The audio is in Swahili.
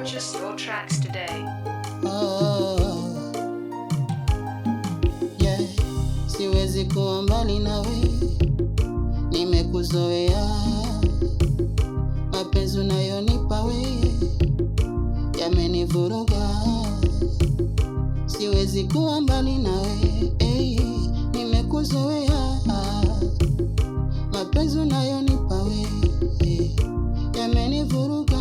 Purchase your tracks today. Yeah, siwezi kuwa mbali nawe, nimekuzoea. Mapenzi unayonipa wewe yamenivuruga. Siwezi kuwa mbali nawe, nimekuzoea. Mapenzi unayonipa wewe yamenivuruga.